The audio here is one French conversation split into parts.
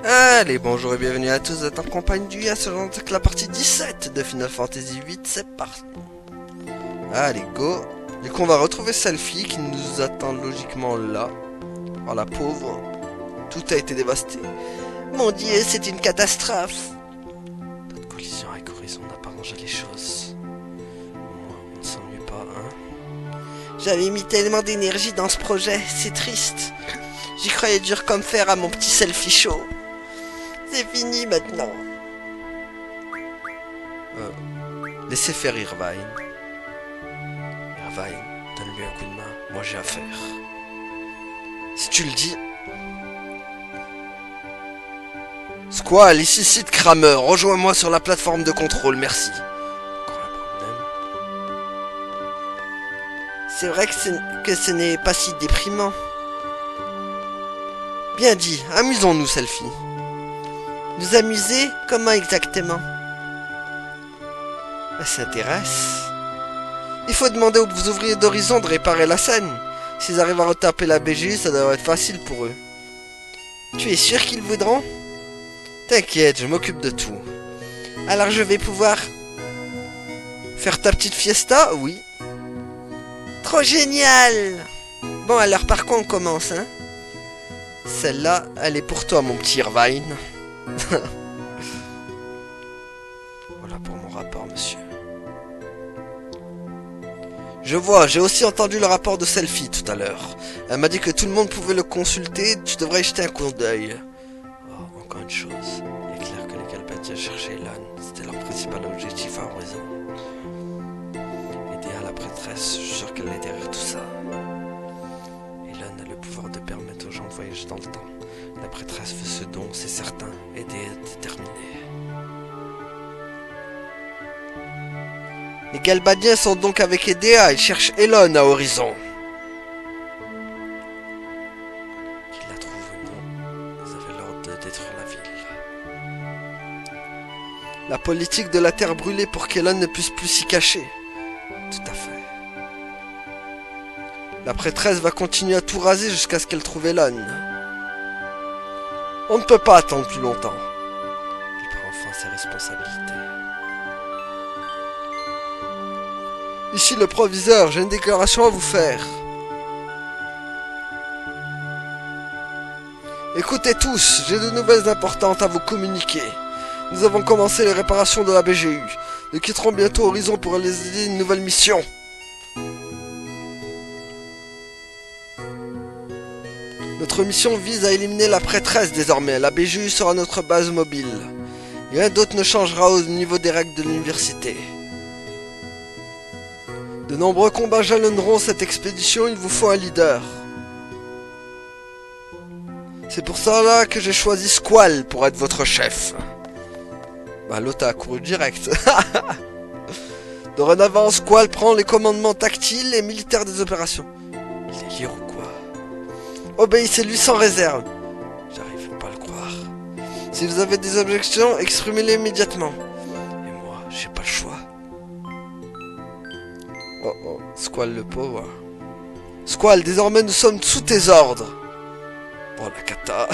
Allez, bonjour et bienvenue à tous, vous êtes en compagnie du Yas, avec la partie 17 de Final Fantasy VIII, c'est parti. Allez, go. Du coup, on va retrouver Selphie qui nous attend logiquement là. Oh la pauvre, tout a été dévasté. Mon dieu, c'est une catastrophe. Notre collision avec Horizon n'a pas rangé les choses. Moi, on s'ennuie pas, hein. J'avais mis tellement d'énergie dans ce projet, c'est triste. J'y croyais dur comme fer à mon petit Selphie chaud. C'est fini maintenant. Laissez faire Irvine. Irvine, donne-lui un coup de main. Moi j'ai affaire. Si tu le dis. Squall, ici Sid Kramer. Rejoins-moi sur la plateforme de contrôle, merci. Encore un problème. C'est vrai que ce n'est pas si déprimant. Bien dit, amusons-nous, Selphie. Nous amuser? Comment exactement? Elle s'intéresse. Il faut demander aux ouvriers d'Horizon de réparer la scène. S'ils arrivent à retaper la BGU, ça devrait être facile pour eux. Tu es sûr qu'ils voudront? T'inquiète, je m'occupe de tout. Alors je vais pouvoir... faire ta petite fiesta? Oui. Trop génial! Bon alors par quoi on commence, hein? Celle-là, elle est pour toi, mon petit Irvine. Voilà pour mon rapport, monsieur. Je vois, j'ai aussi entendu le rapport de Selphie tout à l'heure. Elle m'a dit que tout le monde pouvait le consulter, tu devrais y jeter un coup d'œil. Oh, encore une chose. Il est clair que les Galbadiens cherchaient Elan. C'était leur principal objectif à Horizon. Aider à la prêtresse, je suis sûr qu'elle est derrière tout ça. Elan a le pouvoir de permettre aux gens de voyager dans le temps. La prêtresse fait ce don, c'est certain. Aider est déterminé. Les Galbadiens sont donc avec Edea, ils cherchent Elon à Horizon. Qu'ils la trouvent ou non, ils avaient l'ordre de détruire la ville. La politique de la terre brûlée pour qu'Elon ne puisse plus s'y cacher. Tout à fait. La prêtresse va continuer à tout raser jusqu'à ce qu'elle trouve Elon. On ne peut pas attendre plus longtemps. Il prend enfin ses responsabilités. Ici le proviseur, j'ai une déclaration à vous faire. Écoutez tous, j'ai de nouvelles importantes à vous communiquer. Nous avons commencé les réparations de la BGU. Nous quitterons bientôt Horizon pour réaliser une nouvelle mission. Notre mission vise à éliminer la prêtresse désormais. La BGU sera notre base mobile. Rien d'autre ne changera au niveau des règles de l'université. De nombreux combats jalonneront cette expédition, il vous faut un leader. C'est pour ça que j'ai choisi Squall pour être votre chef. Bah l'autre a couru direct. Dorénavant, Squall prend les commandements tactiles et militaires des opérations. Il est lié ou quoi? Obéissez-lui sans réserve. J'arrive pas à le croire. Si vous avez des objections, exprimez-les immédiatement. Et moi, j'ai pas le choix. Oh oh, Squall le pauvre. Squall, désormais nous sommes sous tes ordres. Oh la cata.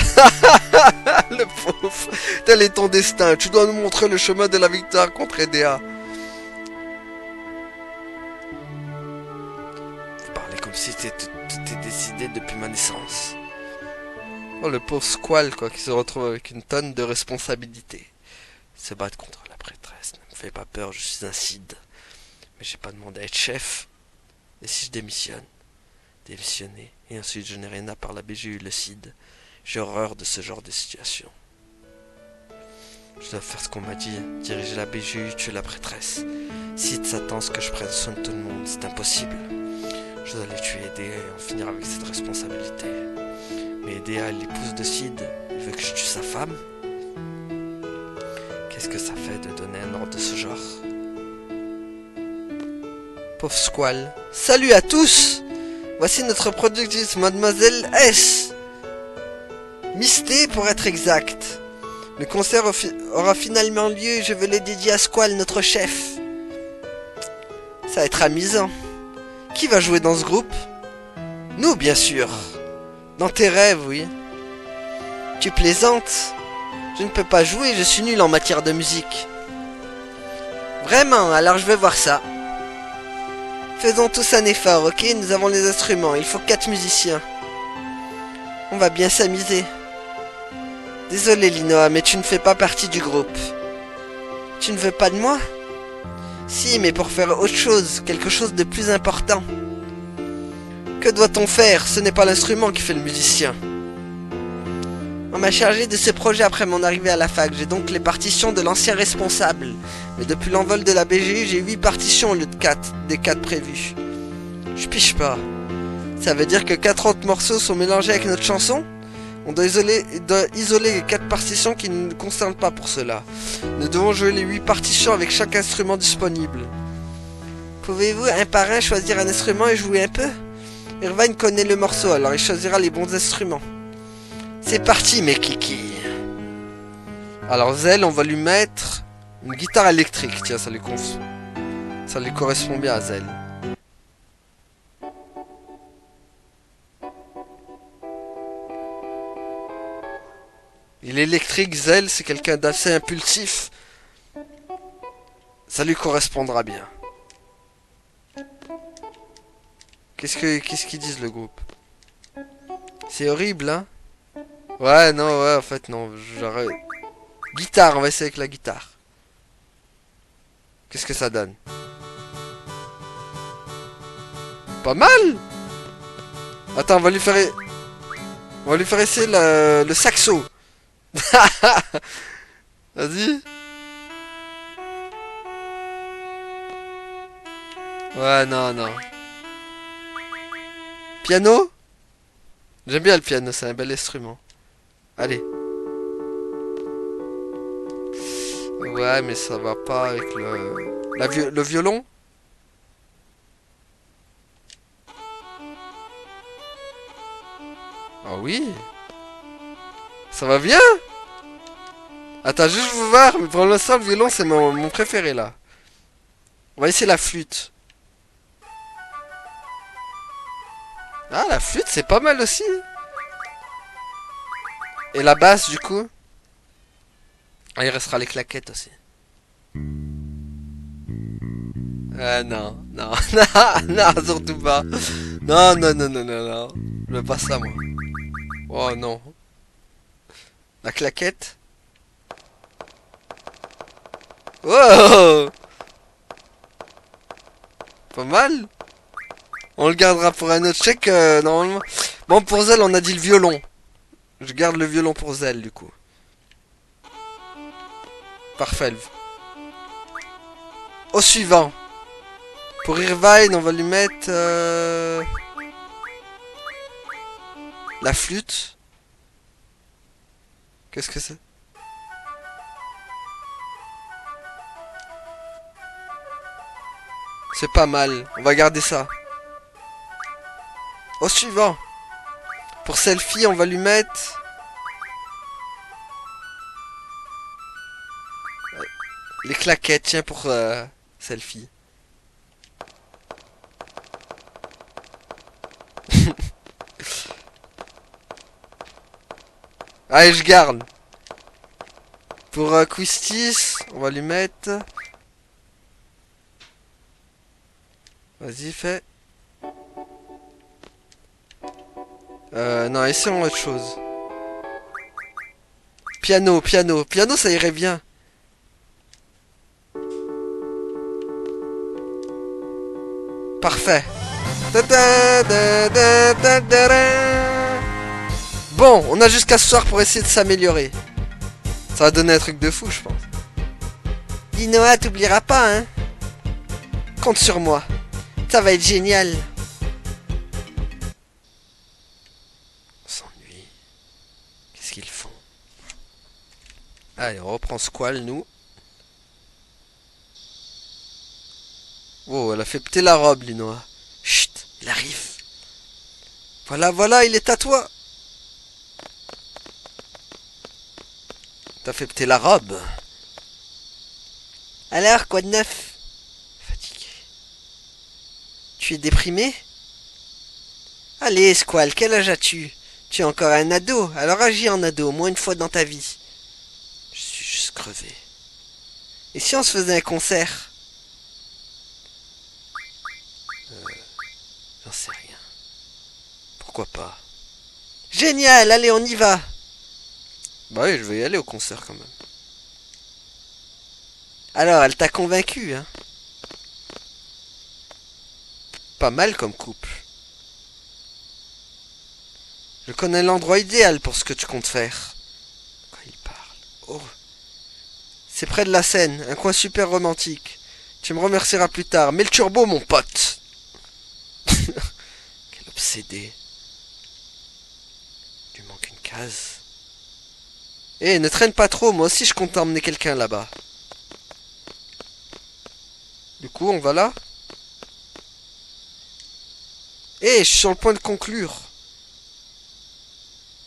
Le pauvre. Tel est ton destin. Tu dois nous montrer le chemin de la victoire contre Edea. Vous parlez comme si tout était décidé depuis ma naissance. Oh le pauvre Squall quoi, qui se retrouve avec une tonne de responsabilités. Se battre contre la prêtresse ne me fait pas peur, je suis un Cid. Mais j'ai pas demandé à être chef. Et si je démissionne? Démissionner, et ensuite je n'ai rien à part la BGU, le Cid. J'ai horreur de ce genre de situation. Je dois faire ce qu'on m'a dit, diriger la BGU, tuer la prêtresse. Cid s'attend à ce que je prenne soin de tout le monde, c'est impossible. Je dois les tuer, Edea, et en finir avec cette responsabilité. Mais Edea, l'épouse de Cid, il veut que je tue sa femme? Qu'est-ce que ça fait de donner un ordre de ce genre? Pauvre Squall. Salut à tous! Voici notre productrice, Mademoiselle S. Misté pour être exact. Le concert aura finalement lieu et je vais le dédier à Squall, notre chef. Ça va être amusant. Qui va jouer dans ce groupe? Nous, bien sûr. Dans tes rêves, oui. Tu plaisantes? Je ne peux pas jouer, je suis nul en matière de musique. Vraiment, alors je vais voir ça. Faisons tous un effort, ok? Nous avons les instruments, il faut 4 musiciens. On va bien s'amuser. Désolé Linoa, mais tu ne fais pas partie du groupe. Tu ne veux pas de moi? Si, mais pour faire autre chose, quelque chose de plus important. Que doit-on faire? Ce n'est pas l'instrument qui fait le musicien. On m'a chargé de ce projet après mon arrivée à la fac. J'ai donc les partitions de l'ancien responsable. Mais depuis l'envol de la BGU, j'ai 8 partitions au lieu de 4, des 4 prévus. Je piche pas. Ça veut dire que 4 autres morceaux sont mélangés avec notre chanson? On doit isoler les 4 partitions qui ne nous concernent pas pour cela. Nous devons jouer les 8 partitions avec chaque instrument disponible. Pouvez-vous, un par un, choisir un instrument et jouer un peu? Irvine connaît le morceau, alors il choisira les bons instruments. C'est parti, mes kikis. Alors Zell, on va lui mettre une guitare électrique. Tiens, ça lui correspond bien à Zell. Il est électrique, Zell, c'est quelqu'un d'assez impulsif. Ça lui correspondra bien. Qu'est-ce qu'ils disent le groupe? C'est horrible, hein? Ouais, non, ouais, en fait, non, j'arrête. Guitare, on va essayer avec la guitare. Qu'est-ce que ça donne? Pas mal! Attends, on va lui faire essayer le saxo. Vas-y. Ouais, non, non. Piano? J'aime bien le piano, c'est un bel instrument. Allez. Ouais, mais ça va pas avec le violon. Ah oui. Ça va bien. Attends, juste je veux voir, mais pour l'instant, le violon, c'est mon préféré, là. On va essayer la flûte. Ah, la flûte, c'est pas mal aussi. Et la basse, du coup. Ah, il restera les claquettes aussi. Ah non, non, non, non, surtout pas. Non, non, non, non, non, non. Je veux pas ça, moi. Oh non. La claquette. Oh! Pas mal. On le gardera pour un autre chèque, normalement. Bon, pour Zell, on a dit le violon. Je garde le violon pour Zell, du coup. Parfait. Au suivant. Pour Irvine, on va lui mettre... la flûte. Qu'est-ce que c'est? C'est pas mal. On va garder ça. Au suivant. Pour Selfie, on va lui mettre... les claquettes, tiens, pour Selfie. Allez, je garde. Pour Quistis, on va lui mettre... Vas-y, fais. Non, essayons autre chose. Piano, piano. Piano, ça irait bien. Parfait. Bon, on a jusqu'à ce soir pour essayer de s'améliorer. Ça va donner un truc de fou, je pense. Linoa, t'oublieras pas, hein? Compte sur moi. Ça va être génial. On s'ennuie. Qu'est-ce qu'ils font? Allez, on reprend Squall, nous. Oh, elle a fait péter la robe, Linoa. Chut, il arrive. Voilà, voilà, il est à toi. T'as fait péter la robe. Alors, quoi de neuf? Fatigué. Tu es déprimé? Allez, Squall, quel âge as-tu? Tu es encore un ado, alors agis en ado, au moins une fois dans ta vie. juste crever. Et si on se faisait un concert? J'en sais rien. Pourquoi pas? Génial, allez, on y va. Bah oui, je vais y aller au concert quand même. Alors, elle t'a convaincu, hein? Pas mal comme couple. Je connais l'endroit idéal pour ce que tu comptes faire. Quand il parle. Oh. C'est près de la Seine, un coin super romantique. Tu me remercieras plus tard. Mets le turbo, mon pote. Quel obsédé. Il lui manque une case. Eh, ne traîne pas trop, moi aussi je compte emmener quelqu'un là-bas. Du coup, on va là? Eh, je suis sur le point de conclure.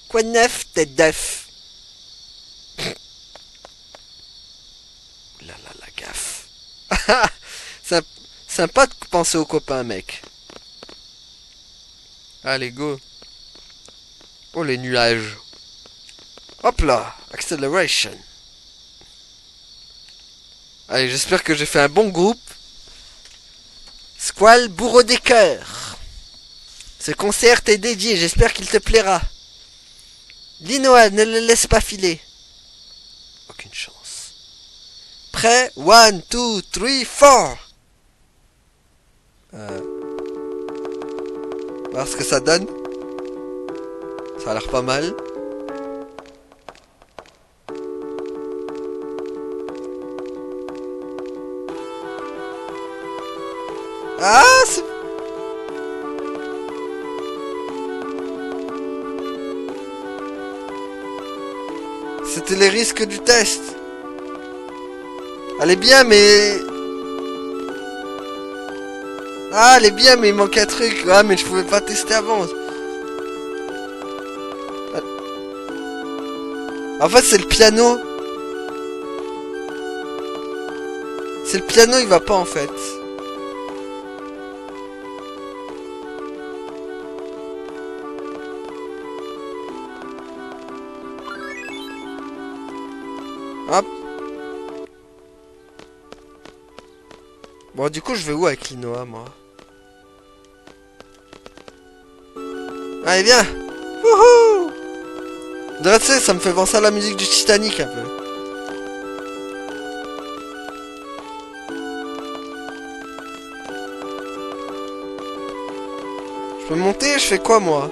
Quoi de neuf, tête d'œuf? Là là, la gaffe. Sympa de penser aux copains, mec. Allez, go. Oh, les nuages. Hop là, acceleration. Allez, j'espère que j'ai fait un bon groupe. Squall, bourreau des cœurs. Ce concert t'est dédié, j'espère qu'il te plaira. Linoa, ne le laisse pas filer. Aucune chance. Prêt? 1, 2, 3, 4. Voir ce que ça donne. Ça a l'air pas mal. Ah, c'était les risques du test. Elle est bien, mais... Ah, elle est bien, mais il manque un truc. Ah, mais je pouvais pas tester avant. En fait, c'est le piano. C'est le piano, il va pas, en fait. Hop. Bon, du coup, je vais où avec Linoa, moi? Allez, viens. Wouhou. Tu sais, ça me fait penser à la musique du Titanic, un peu. Je peux monter? Je fais quoi, moi?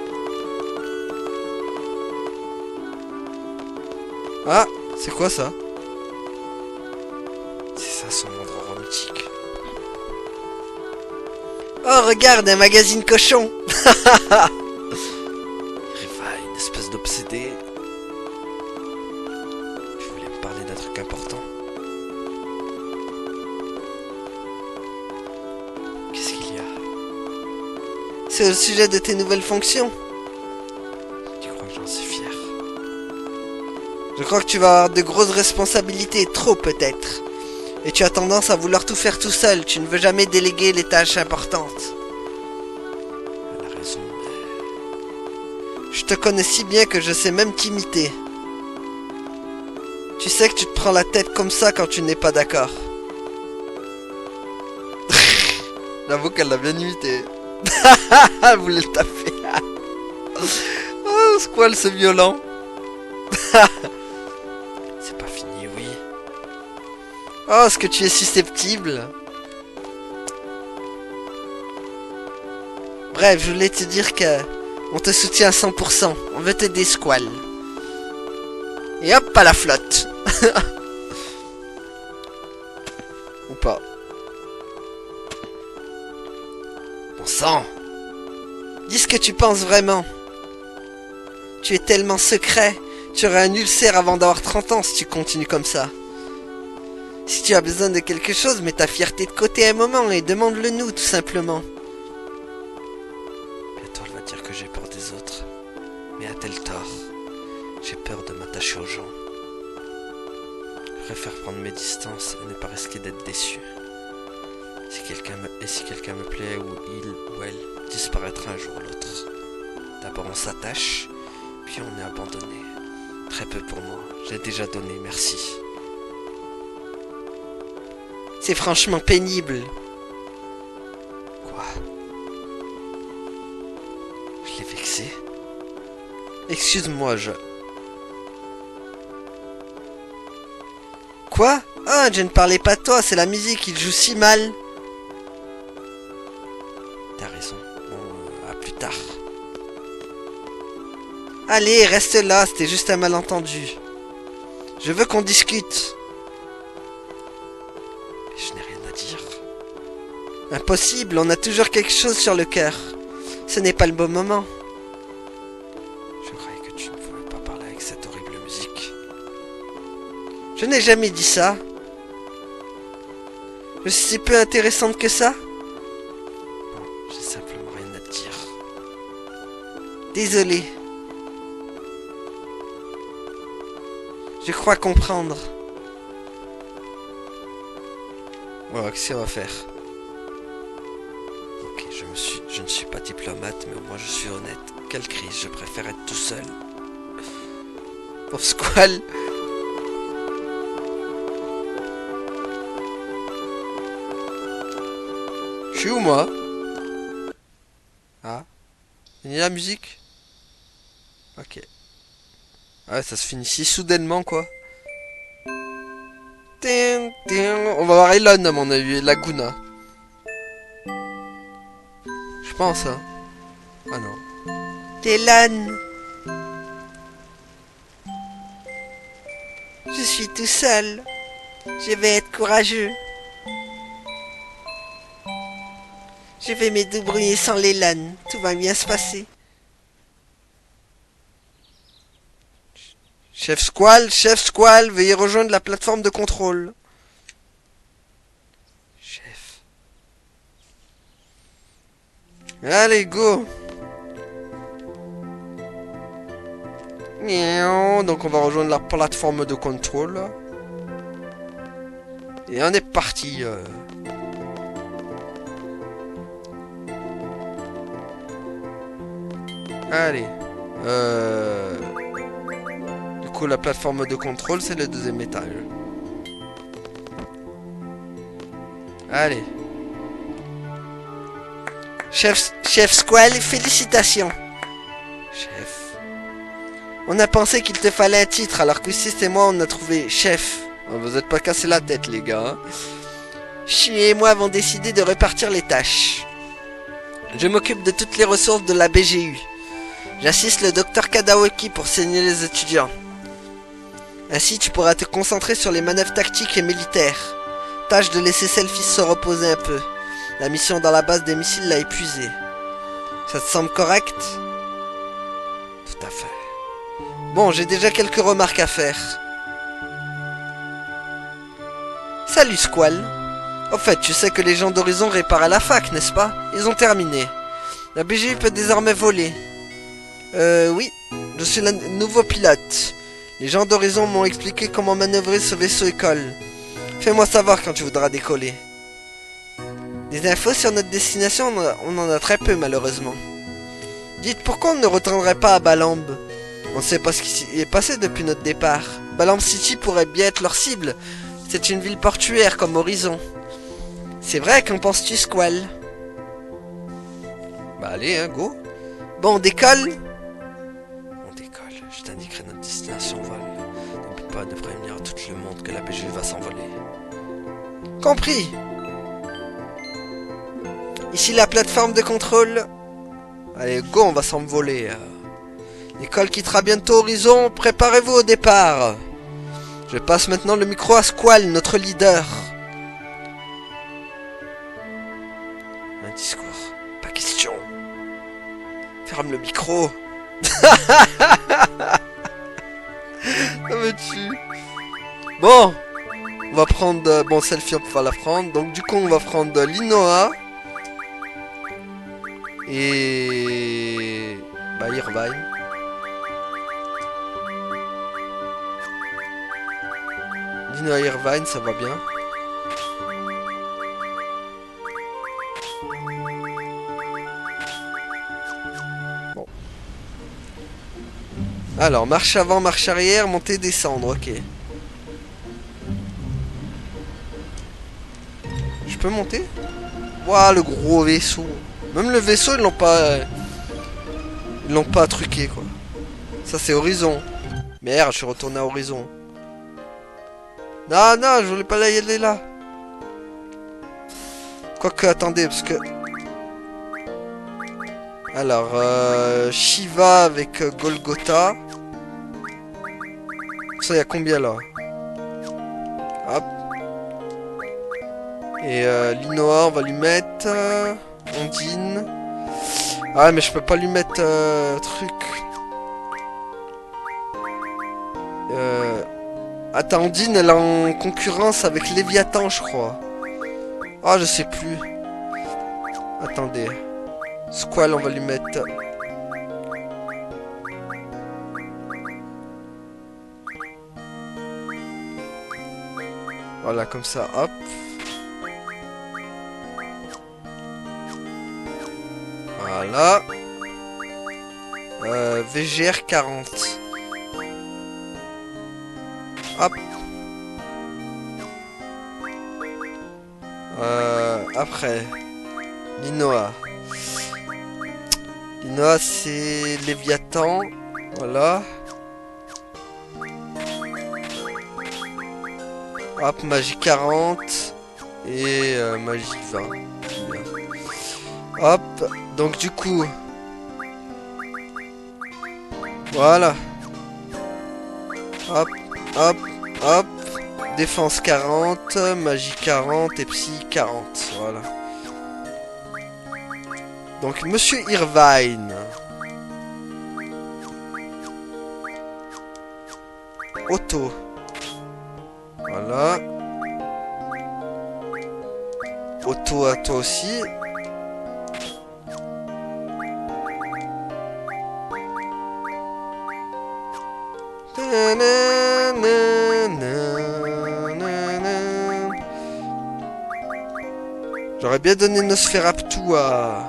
Ah, c'est quoi, ça? C'est ça, son endroit romantique. Oh, regarde, un magazine cochon. Riva, une espèce d'obsédé. Je voulais me parler d'un truc important. Qu'est-ce qu'il y a? C'est au sujet de tes nouvelles fonctions. Tu crois que j'en suis fier? Je crois que tu vas avoir de grosses responsabilités, trop peut-être. Et tu as tendance à vouloir tout faire tout seul, tu ne veux jamais déléguer les tâches importantes. Elle a raison. Je te connais si bien que je sais même t'imiter. Tu sais que tu te prends la tête comme ça quand tu n'es pas d'accord. J'avoue qu'elle l'a bien imité. Elle voulait le taper. Oh, Squall, c'est violent. C'est pas fini, oui. Oh, est-ce que tu es susceptible? Bref, je voulais te dire que on te soutient à 100%. On veut t'aider, Squall. Et hop, à la flotte. Ou pas. Bon sang. Dis ce que tu penses vraiment. Tu es tellement secret. Tu auras un ulcère avant d'avoir 30 ans si tu continues comme ça. Si tu as besoin de quelque chose, mets ta fierté de côté un moment et demande-le nous, tout simplement. Bientôt elle va dire que j'ai peur des autres. Mais a-t-elle tort? J'ai peur de m'attacher aux gens. Je préfère prendre mes distances et ne pas risquer d'être déçu. Si quelqu'un me plaît, ou il ou elle disparaîtra un jour ou l'autre. D'abord on s'attache, puis on est abandonné. Très peu pour moi, j'ai déjà donné, merci. C'est franchement pénible. Quoi? Je l'ai vexé. Excuse-moi, je... Quoi? Ah, je ne parlais pas de toi, c'est la musique, il joue si mal. T'as raison. Bon, à plus tard. Allez, reste là, c'était juste un malentendu. Je veux qu'on discute. Mais je n'ai rien à dire. Impossible, on a toujours quelque chose sur le cœur. Ce n'est pas le bon moment. Je croyais que tu ne pouvais pas parler avec cette horrible musique. Je n'ai jamais dit ça. Je suis si peu intéressante que ça. Bon, j'ai simplement rien à te dire. Désolé. Je crois comprendre. Voilà, qu'est-ce qu'on va faire? Ok, je ne suis pas diplomate, mais au moins je suis honnête. Quelle crise, je préfère être tout seul. Pour Squall. Je suis où, moi? Ah. Il y a la musique? Ok. Ah ouais, ça se finit si soudainement, quoi. On va voir Elon, à mon avis, et Laguna. Je pense, hein. Ah non. Elon. Je suis tout seul. Je vais être courageux. Je vais me débrouiller sans Lélan. Tout va bien se passer. Chef Squall, veuillez rejoindre la plateforme de contrôle. Chef. Allez, go. Miaou. Donc on va rejoindre la plateforme de contrôle. Et on est parti. Allez. Du coup, la plateforme de contrôle, c'est le deuxième étage. Allez. Chef Squall, félicitations. Chef. On a pensé qu'il te fallait un titre, alors que Sist et moi, on a trouvé chef. Vous êtes pas cassé la tête, les gars. Chi et moi avons décidé de répartir les tâches. Je m'occupe de toutes les ressources de la BGU. J'assiste le docteur Kadawaki pour saigner les étudiants. Ainsi, tu pourras te concentrer sur les manœuvres tactiques et militaires. Tâche de laisser Selphie se reposer un peu. La mission dans la base des missiles l'a épuisé. Ça te semble correct? Tout à fait. Bon, j'ai déjà quelques remarques à faire. Salut Squall. Au fait, tu sais que les gens d'Horizon réparent à la fac, n'est-ce pas? Ils ont terminé. La BGU peut désormais voler. Oui. Je suis le nouveau pilote. Les gens d'Horizon m'ont expliqué comment manœuvrer ce vaisseau école. Fais-moi savoir quand tu voudras décoller. Des infos sur notre destination, on en a très peu malheureusement. Dites, pourquoi on ne retournerait pas à Balamb? On ne sait pas ce qui s'y est passé depuis notre départ. Balamb City pourrait bien être leur cible. C'est une ville portuaire comme Horizon. C'est vrai, qu'en penses-tu, Squall? Bah allez, hein, go. Bon, on décolle? On décolle, je t'indiquerai notre destination au vol. N'oublie pas de prévenir tout le monde que la BGU va s'envoler. Compris. Ici la plateforme de contrôle. Allez, go, on va s'envoler. L'école quittera bientôt Horizon, préparez-vous au départ. Je passe maintenant le micro à Squall, notre leader. Un discours, pas question. Ferme le micro. Ça me tue. Bon, on va prendre... bon, Selphie, on va la prendre. Donc du coup, on va prendre Linoa. Et... bah, Irvine. Linoa Irvine, ça va bien. Bon. Alors, marche avant, marche arrière, monter, descendre, ok. peux monter? Waouh, le gros vaisseau. Même le vaisseau, ils l'ont pas... Ils l'ont pas truqué, quoi. Ça, c'est Horizon. Merde, je suis retourné à Horizon. Non, non, je voulais pas y aller là. Quoique, attendez, parce que... Alors, Shiva avec Golgotha. Ça, il y a combien là? Hop. Et Linoa, on va lui mettre... Ondine. Ah, mais je peux pas lui mettre... truc. Attends, Ondine, elle est en concurrence avec Léviathan, je crois. Ah, je sais plus. Attendez. Squall, on va lui mettre... Voilà, comme ça, hop. Voilà. VGR 40. Hop. Après. Linoa. Linoa, c'est Léviathan. Voilà. Hop, magie 40. Et magie 20. Bien. Hop. Donc du coup... Voilà. Hop, hop, hop. Défense 40, magie 40 et psy 40. Voilà. Donc Monsieur Irvine. Auto. Voilà. Auto à toi aussi. J'aurais bien donné Nosferatu à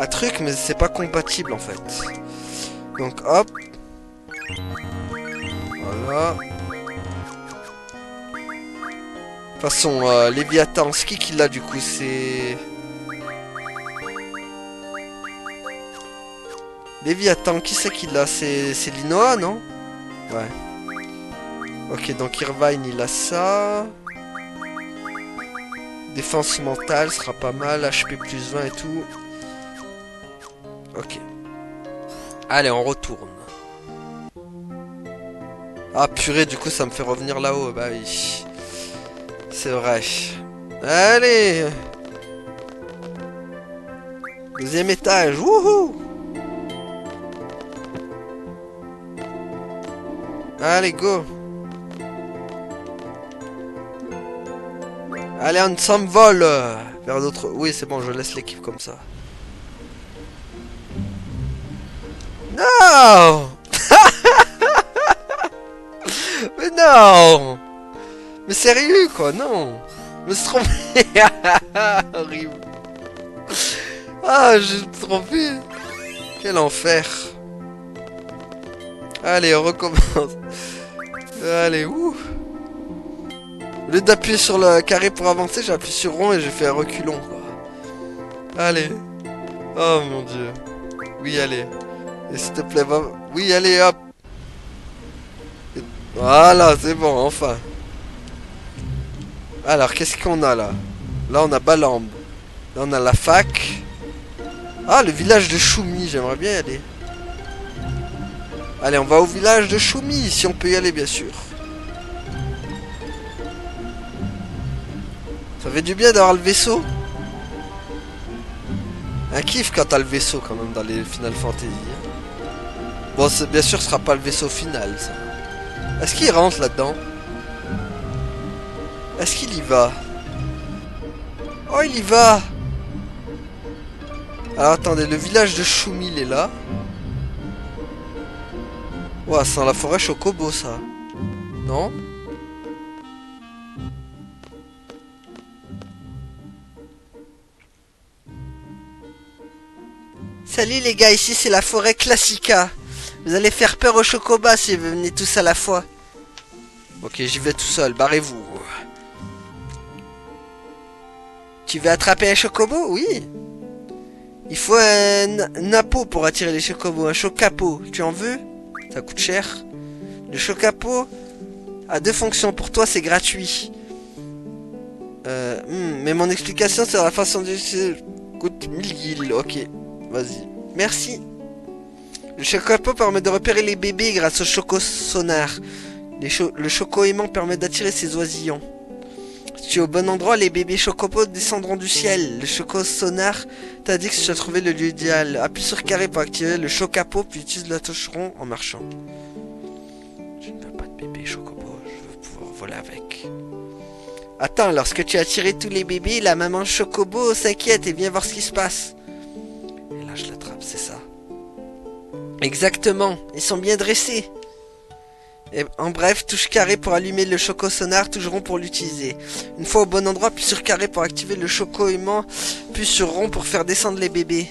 truc, mais c'est pas compatible en fait. Donc hop. Voilà. De toute façon, Léviathan, ce qui l'a du coup, c'est... Léviathan, qui c'est qui l'a? C'est Linoa, non? Ouais. Ok, donc Irvine, il a ça. Défense mentale sera pas mal. HP plus 20 et tout. Ok. Allez, on retourne. Ah, purée, du coup, ça me fait revenir là-haut. Bah oui. C'est vrai. Allez. Deuxième étage. Wouhou. Allez, go. Allez, on s'envole vers d'autres... Oui, c'est bon, je laisse l'équipe comme ça. Non. Mais non. Mais sérieux, quoi, non. Je me suis trompé. Horrible. Ah, je me suis trompé. Quel enfer. Allez, on recommence. Allez, ouh. Au lieu d'appuyer sur le carré pour avancer, j'ai appuyé sur rond et j'ai fait un reculon, quoi. Allez. Oh mon dieu. Oui, allez. Et s'il te plaît, va... Oui, allez, hop. Voilà, c'est bon, enfin. Alors, qu'est-ce qu'on a là? Là, on a Balamb. Là, on a la fac. Ah, le village de Choumi, j'aimerais bien y aller. Allez, on va au village de Choumi, si on peut y aller, bien sûr. Ça fait du bien d'avoir le vaisseau. Un kiff quand t'as le vaisseau, quand même, dans les Final Fantasy. Bon, bien sûr, ce sera pas le vaisseau final, ça. Est-ce qu'il rentre là-dedans? Est-ce qu'il y va? Oh, il y va! Alors, attendez, le village de Choumi, il est là. Ouah, c'est dans la forêt Chocobo, ça. Non? Salut les gars, ici c'est la forêt Classica. Vous allez faire peur aux Chocobas si vous venez tous à la fois. Ok, j'y vais tout seul, barrez-vous. Tu veux attraper un chocobo? Oui. Il faut un napo pour attirer les chocobos. Un chocapo. Tu en veux? Ça coûte cher. Le chocapo a deux fonctions. Pour toi, c'est gratuit. Mais mon explication sur la façon de... coûte 1000 guilds. Ok. Vas-y. Merci. Le chocapo permet de repérer les bébés grâce au choco sonar. Le choco aimant permet d'attirer ses oisillons. Si tu es au bon endroit, les bébés chocopos descendront du ciel. Le choco sonar t'indique si tu as trouvé le lieu idéal. Appuie sur carré pour activer le chocapo, puis utilise la touche rond en marchant. Je ne veux pas de bébé chocopo, je veux pouvoir voler avec. Attends, lorsque tu as attiré tous les bébés, la maman chocobo s'inquiète et vient voir ce qui se passe. Et là, je l'attrape, c'est ça. Exactement, ils sont bien dressés. Et en bref, touche carré pour allumer le choco sonar, touche rond pour l'utiliser. Une fois au bon endroit, puis sur carré pour activer le choco aimant, puis sur rond pour faire descendre les bébés.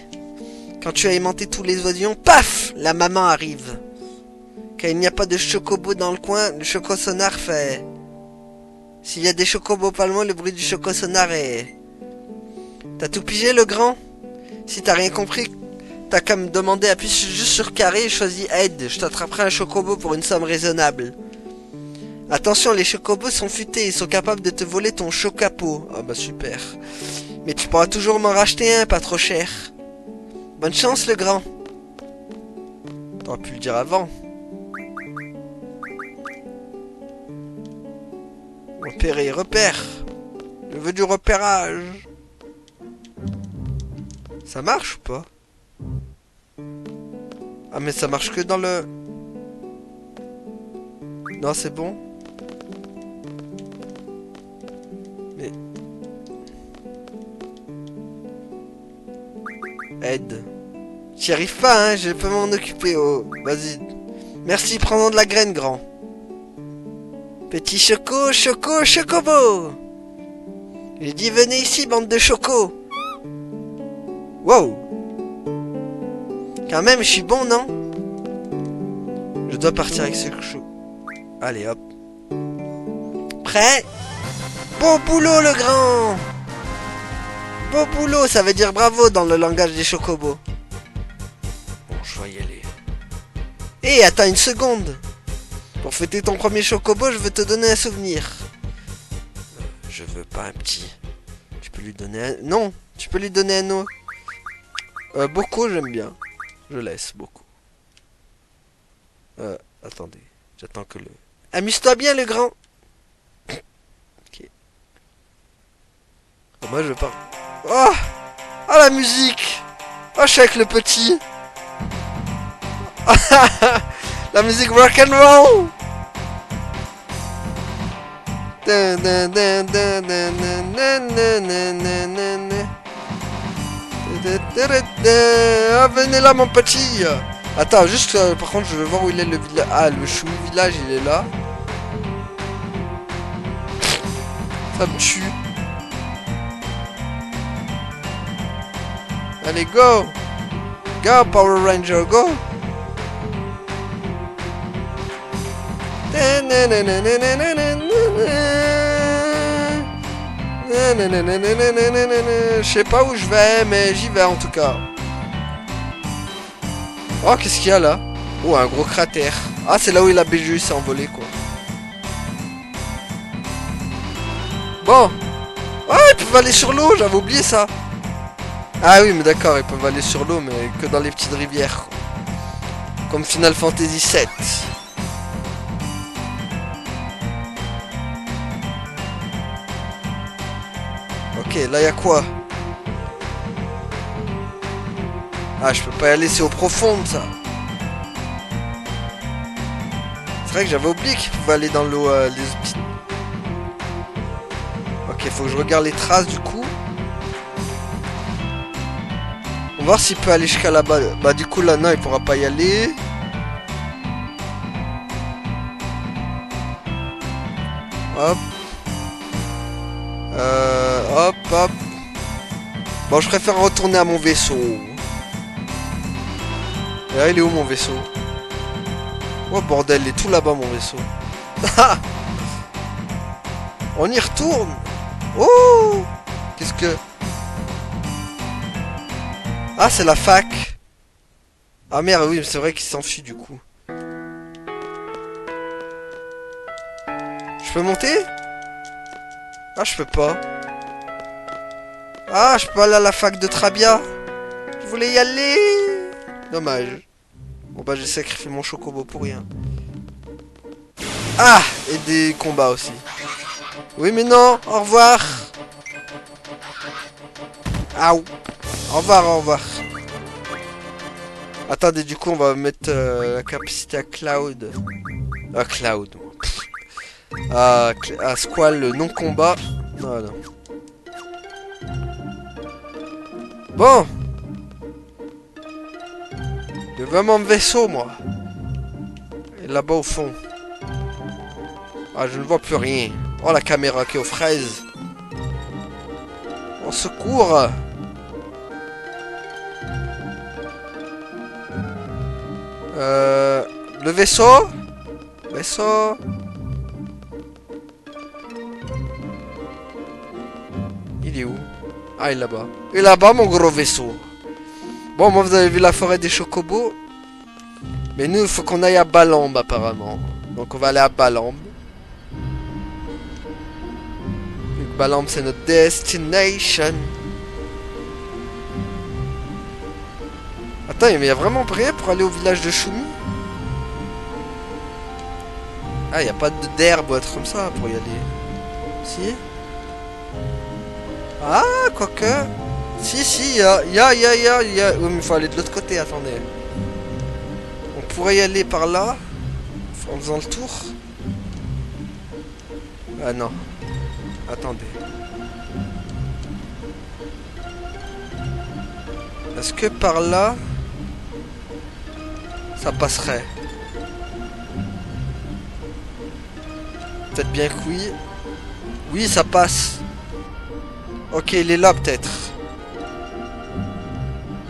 Quand tu as aimanté tous les oisillons, paf, la maman arrive. Quand il n'y a pas de chocobo dans le coin, le choco sonar fait... S'il y a des chocobos pas loin, le bruit du choco sonar est... T'as tout pigé, le grand? Si t'as rien compris... T'as qu'à me demander, appuie juste sur carré et choisis aide. Je t'attraperai un chocobo pour une somme raisonnable. Attention, les chocobos sont futés. Ils sont capables de te voler ton chocapo. Ah bah super. Mais tu pourras toujours m'en racheter un, pas trop cher. Bonne chance, le grand. T'aurais pu le dire avant. Repérer, repère. Je veux du repérage. Ça marche ou pas? Ah mais ça marche que dans le... Non c'est bon. Mais... Aide. J'y arrive pas hein, je peux m'en occuper. Oh, vas-y. Merci, prends-en de la graine grand. Petit choco, choco, chocobo. J'ai dit venez ici bande de choco. Wow. Quand même, je suis bon, non? Je dois partir avec ce chou. Allez, hop. Prêt? Bon boulot, le grand! Bon boulot, ça veut dire bravo dans le langage des chocobos. Bon, je vais y aller. Hé, attends une seconde. Pour fêter ton premier chocobo, je veux te donner un souvenir. Je veux pas un petit. Tu peux lui donner un... Non, tu peux lui donner un autre. Beaucoup, j'aime bien. Je laisse beaucoup. Attendez. J'attends que le... Amuse-toi bien, le grand. Ok. Oh, moi, je pars. Oh! Oh, la musique! Oh, je suis avec le petit. La musique rock and roll! Ah, venez là mon petit. Attends juste par contre je veux voir où il est le village. Ah le chou village il est là. Ça me tue. Allez go. Go Power Ranger go. Je sais pas où je vais, mais j'y vais en tout cas. Oh, qu'est-ce qu'il y a là? Oh, un gros cratère. Ah, c'est là où la BGU s'est envolée, quoi. Bon. Ah, ils peuvent aller sur l'eau, j'avais oublié ça. Ah oui, mais d'accord, ils peuvent aller sur l'eau, mais que dans les petites rivières, quoi. Comme Final Fantasy VII. Ok, là y a quoi? Ah, je peux pas y aller, c'est au profond ça. C'est vrai que j'avais oublié qu'il pouvait aller dans l'eau. Les... Ok, faut que je regarde les traces du coup. On va voir s'il peut aller jusqu'à là-bas. Bah du coup là, non, il pourra pas y aller. Hop. Hop, hop. Bon, je préfère retourner à mon vaisseau. Et là, il est où mon vaisseau? Oh bordel, il est tout là-bas mon vaisseau. On y retourne. Oh! Qu'est-ce que... Ah, c'est la fac. Ah merde, oui, c'est vrai qu'il s'enfuit du coup. Je peux monter? Ah, je peux pas. Ah, je peux aller à la fac de Trabia. Je voulais y aller. Dommage. Bon bah j'ai sacrifié mon chocobo pour rien. Ah, et des combats aussi. Oui mais non, au revoir. Aouh. Au revoir, au revoir. Attendez, du coup on va mettre la capacité à Cloud. À Cloud. À Squall non-combat. Voilà. Bon. Je veux mon vaisseau moi. Et là-bas au fond. Ah, je ne vois plus rien. Oh, la caméra qui est aux fraises. Au secours. Le vaisseau. Vaisseau. Il est où? Ah, il est là-bas. Et là-bas, mon gros vaisseau. Bon, moi, vous avez vu la forêt des chocobos. Mais nous, il faut qu'on aille à Balambe, apparemment. Donc, on va aller à Balambe. Balambe, c'est notre destination. Attends, mais il y a vraiment rien pour aller au village de Choumi? Ah, il n'y a pas d'herbe ou être comme ça pour y aller. Si? Ah, quoique. Si, il y a. Oui, mais il faut aller de l'autre côté, attendez. On pourrait y aller par là. En faisant le tour. Ah non. Attendez. Est-ce que par là, ça passerait? Peut-être bien que oui. Oui, ça passe. Ok, il est là peut-être.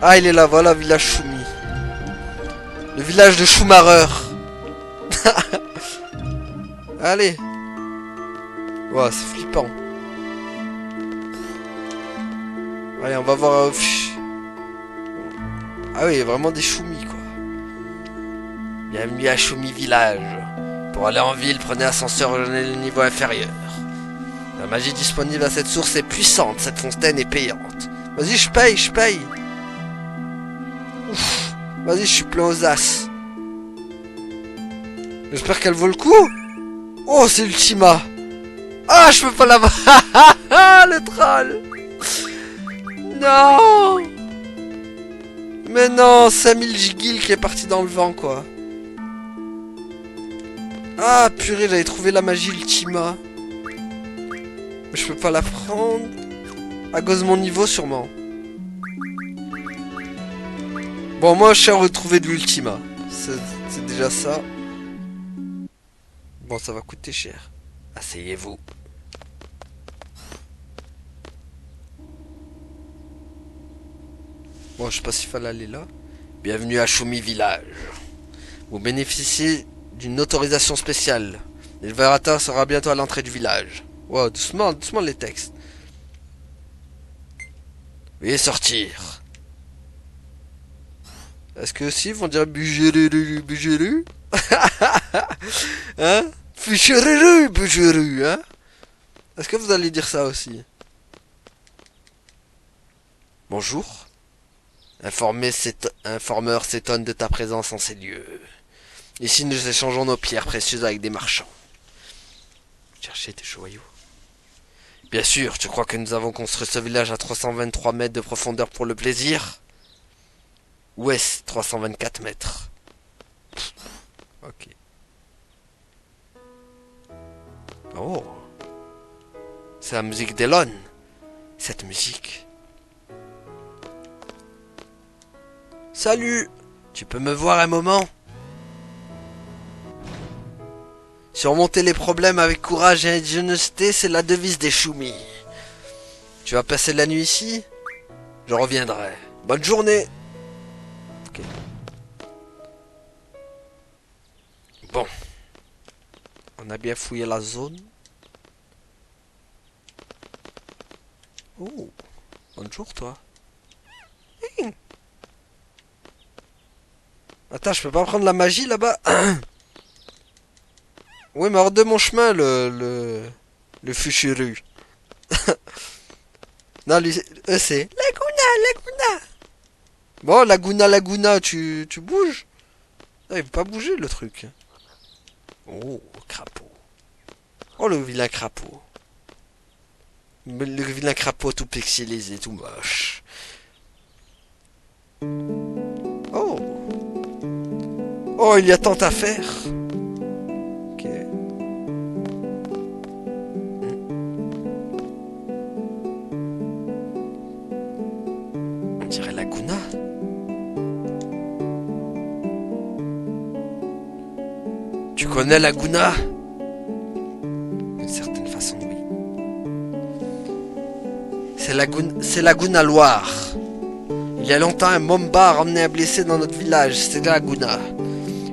Ah, il est là, voilà, village Choumi. Le village de Schumacher. Allez. Wow, c'est flippant. Allez, on va voir... Ah oui, il y a vraiment des Choumi, quoi. Bienvenue à Choumi Village. Pour aller en ville, prenez l'ascenseur, rejoignez le niveau inférieur. La magie disponible à cette source est puissante, cette fontaine est payante. Vas-y, je paye. Ouf. Vas-y, je suis plein aux as. J'espère qu'elle vaut le coup. Oh, c'est Ultima. Ah, je peux pas la voir. Le troll. Non. Mais non, 5000 gigil qui est parti dans le vent, quoi. Ah, purée, j'avais trouvé la magie Ultima. Mais je peux pas la prendre. À cause de mon niveau, sûrement. Bon, moi, je suis retrouvé de l'Ultima. C'est déjà ça. Bon, ça va coûter cher. Asseyez-vous. Bon, je sais pas s'il fallait aller là. Bienvenue à Choumi Village. Vous bénéficiez d'une autorisation spéciale. L'élévateur sera bientôt à l'entrée du village. Wow, doucement les textes. Veuillez sortir. Est-ce que aussi ils vont dire Bugéru Hein? Bugéru, hein? Est-ce que vous allez dire ça aussi? Bonjour. Informeur s'étonne de ta présence en ces lieux. Ici, nous échangeons nos pierres précieuses avec des marchands. Cherchez des joyaux. Bien sûr, tu crois que nous avons construit ce village à 323 mètres de profondeur pour le plaisir? Ou est-ce 324 mètres? Ok. Oh. C'est la musique d'Elon. Cette musique. Salut. Tu peux me voir un moment? Surmonter les problèmes avec courage et ingéniosité, c'est la devise des Choumi. Tu vas passer la nuit ici? Je reviendrai. Bonne journée. Ok. Bon. On a bien fouillé la zone. Oh. Bonjour toi. Attends, je peux pas prendre la magie là-bas? Oui, mais hors de mon chemin, le fuchuru. Non, lui, c'est Laguna, Laguna. Bon, Laguna, Laguna, tu bouges? Ah, il veut pas bouger le truc. Oh, crapaud. Oh, le vilain crapaud. Le vilain crapaud tout pixelisé, tout moche. Oh. Oh, il y a tant à faire. Ok. On dirait Laguna. Tu connais Laguna? D'une certaine façon, oui. C'est Laguna Loire. Il y a longtemps, un Momba a ramené un blessé dans notre village. C'était Laguna.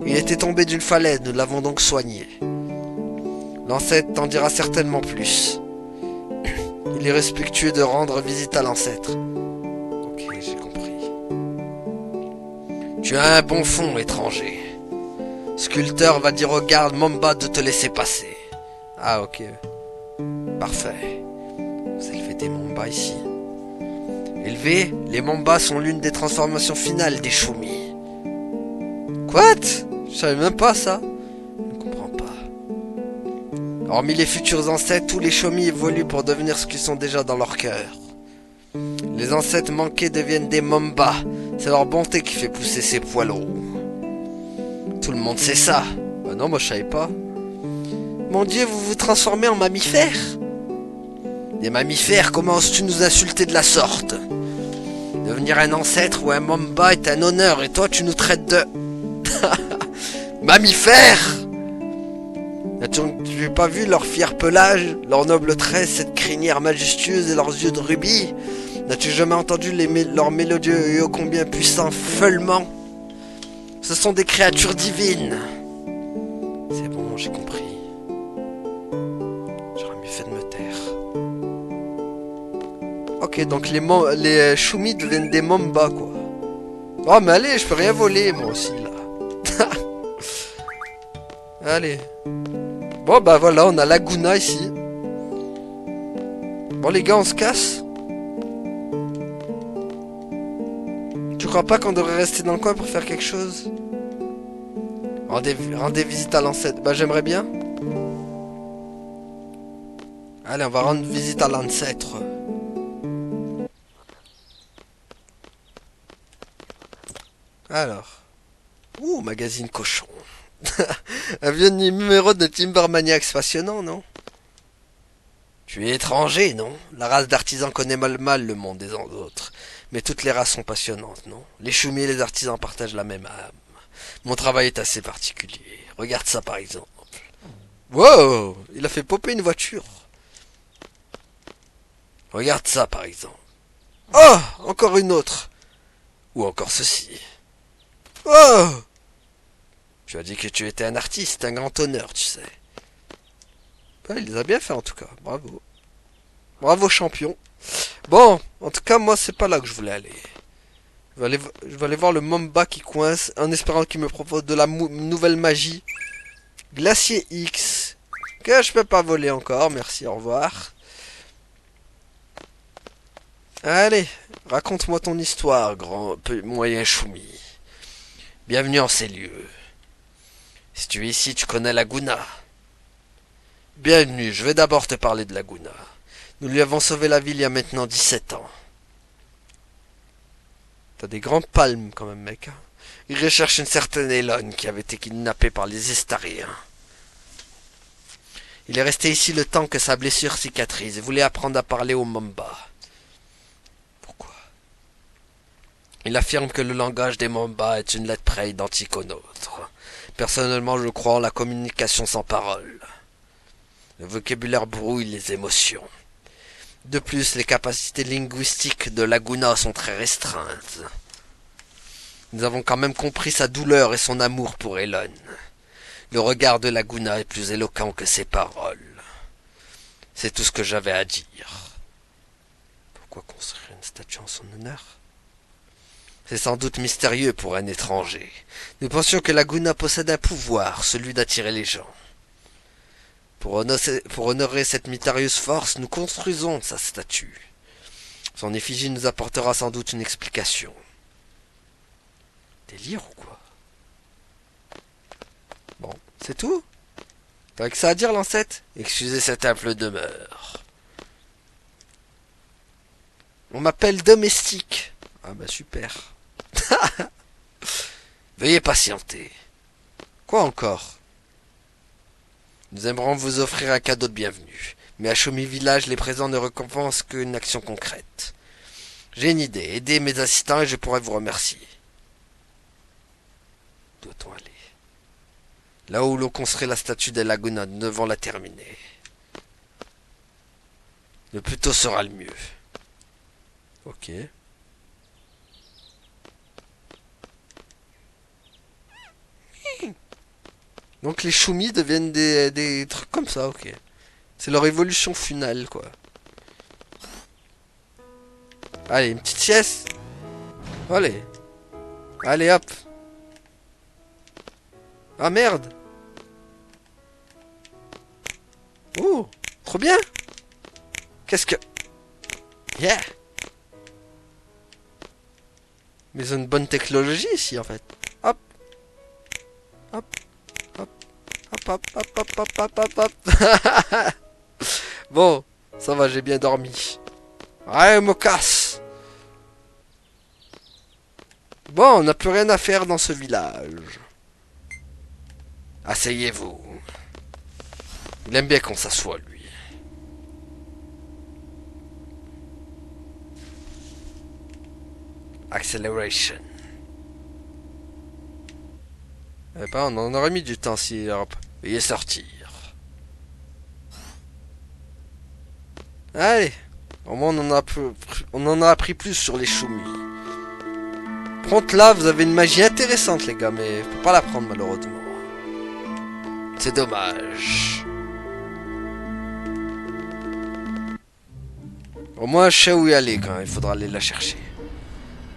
Il était tombé d'une falaise, nous l'avons donc soigné. L'ancêtre t'en dira certainement plus. Il est respectueux de rendre visite à l'ancêtre. Ok, j'ai compris. Tu as un bon fond, étranger. Sculpteur va dire au garde Momba de te laisser passer. Ah, ok. Parfait. Vous élevez des Momba ici. Élevés, les Momba sont l'une des transformations finales des Shumi. Quoi? Je savais même pas ça. Je ne comprends pas. Hormis les futurs ancêtres, tous les Shumi évoluent pour devenir ce qu'ils sont déjà dans leur cœur. Les ancêtres manqués deviennent des Momba. C'est leur bonté qui fait pousser ces poils roux. Tout le monde sait ça. Bah non, moi je savais pas. Mon Dieu, vous vous transformez en mammifères? Des mammifères, comment oses-tu nous insulter de la sorte? Devenir un ancêtre ou un Momba est un honneur et toi tu nous traites de... mammifères! N'as-tu pas vu leur fier pelage, leur noble trait, cette crinière majestueuse et leurs yeux de rubis? N'as-tu jamais entendu leurs mélodieux et ô combien puissants feulements? Ce sont des créatures divines. C'est bon, j'ai compris. J'aurais mieux fait de me taire. Ok, donc les Shumi deviennent des Momba, quoi. Oh, mais allez, je peux rien voler, moi aussi, là. Allez. Bon, bah voilà, on a Laguna ici. Bon, les gars, on se casse. Tu crois pas qu'on devrait rester dans le coin pour faire quelque chose? Rendez visite à l'ancêtre. Bah, j'aimerais bien. Allez, on va rendre visite à l'ancêtre. Alors. Ouh, magazine cochon. Un vieux numéro de Timbermaniacs passionnant, non? Tu es étranger, non? La race d'artisans connaît mal le monde des autres. Mais toutes les races sont passionnantes, non? Les choumis et les artisans partagent la même âme. Mon travail est assez particulier. Regarde ça par exemple. Wow! Il a fait popper une voiture. Regarde ça par exemple. Oh! Encore une autre. Ou encore ceci. Oh! Tu as dit que tu étais un artiste, un grand honneur, tu sais. Ah, il les a bien fait en tout cas. Bravo. Bravo champion. Bon, en tout cas, moi, c'est pas là que je voulais aller. Je vais aller voir le Momba qui coince en espérant qu'il me propose de la nouvelle magie. Glacier X. Que je peux pas voler encore. Merci, au revoir. Allez, raconte-moi ton histoire, grand moyen choumi. Bienvenue en ces lieux. Si tu es ici, tu connais Laguna. Bienvenue, je vais d'abord te parler de Laguna. Nous lui avons sauvé la ville il y a maintenant 17 ans. T'as des grandes palmes quand même, mec. Il recherche une certaine Elone qui avait été kidnappée par les Estariens. Il est resté ici le temps que sa blessure cicatrise et voulait apprendre à parler au Momba. Pourquoi? Il affirme que le langage des Momba est une lettre près identique au nôtre. Personnellement, je crois en la communication sans parole. Le vocabulaire brouille les émotions. De plus, les capacités linguistiques de Laguna sont très restreintes. Nous avons quand même compris sa douleur et son amour pour Elone. Le regard de Laguna est plus éloquent que ses paroles. C'est tout ce que j'avais à dire. Pourquoi construire une statue en son honneur? C'est sans doute mystérieux pour un étranger. Nous pensions que Laguna possède un pouvoir, celui d'attirer les gens. Pour honorer cette mystérieuse force, nous construisons sa statue. Son effigie nous apportera sans doute une explication. Délire ou quoi? Bon, c'est tout? T'as que ça à dire, Lancette? Excusez cette humble demeure. On m'appelle domestique. Ah bah super. Veuillez patienter. Quoi encore? Nous aimerons vous offrir un cadeau de bienvenue. Mais à Chomi Village, les présents ne récompensent qu'une action concrète. J'ai une idée. Aidez mes assistants et je pourrai vous remercier. Doit-on aller? Là où l'on construit la statue de Laguna, nous devons la terminer. Le plus tôt sera le mieux. Ok. Donc les Choumi deviennent des trucs comme ça, ok. C'est leur évolution finale, quoi. Allez, une petite sieste. Allez. Allez, hop. Ah, merde. Oh, trop bien. Qu'est-ce que... Yeah. Mais ils ont une bonne technologie ici, en fait. Hop. Hop. Hop. Hop, hop, hop, hop, hop, hop, hop, hop. Bon, ça va, j'ai bien dormi. Ouais, je me casse. Bon, on n'a plus rien à faire dans ce village. Asseyez-vous. Il aime bien qu'on s'assoie, lui. Acceleration. Eh ben, on en aurait mis du temps si... Veuillez sortir. Allez. Au moins, on en a appris plus sur les Choumi. Par contre, là, vous avez une magie intéressante, les gars, mais je peux pas la prendre, malheureusement. C'est dommage. Au moins, je sais où y aller, quand même. Il faudra aller la chercher.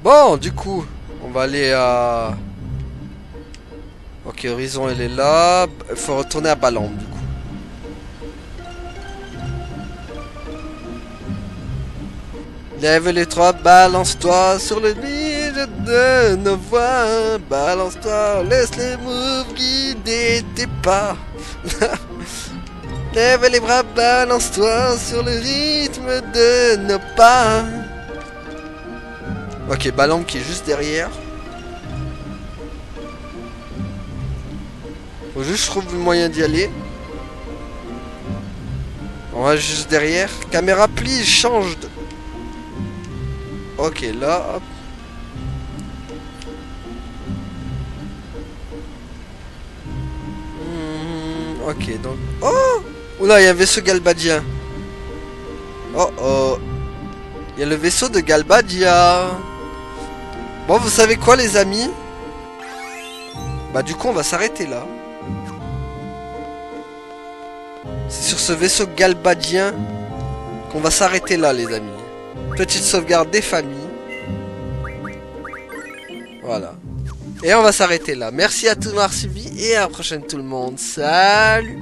Bon, du coup, on va aller à... Ok, Horizon, elle est là. Il faut retourner à Balamb, du coup. Lève les trois, balance-toi sur le vide de nos voix. Balance-toi, laisse les moves guider tes pas. Lève les bras, balance-toi sur le rythme de nos pas. Ok, Balamb qui est juste derrière. Faut juste trouver le moyen d'y aller. On va juste derrière. Caméra, please, change de... Ok, là, hop. Ok, donc... Oh! Oula, il y a un vaisseau galbadien. Oh oh. Il y a le vaisseau de Galbadia. Bon, vous savez quoi, les amis? Bah, du coup, on va s'arrêter là. C'est sur ce vaisseau galbadien qu'on va s'arrêter là, les amis. Petite sauvegarde des familles. Voilà. Et on va s'arrêter là. Merci à tous d'avoir suivi et à la prochaine tout le monde. Salut!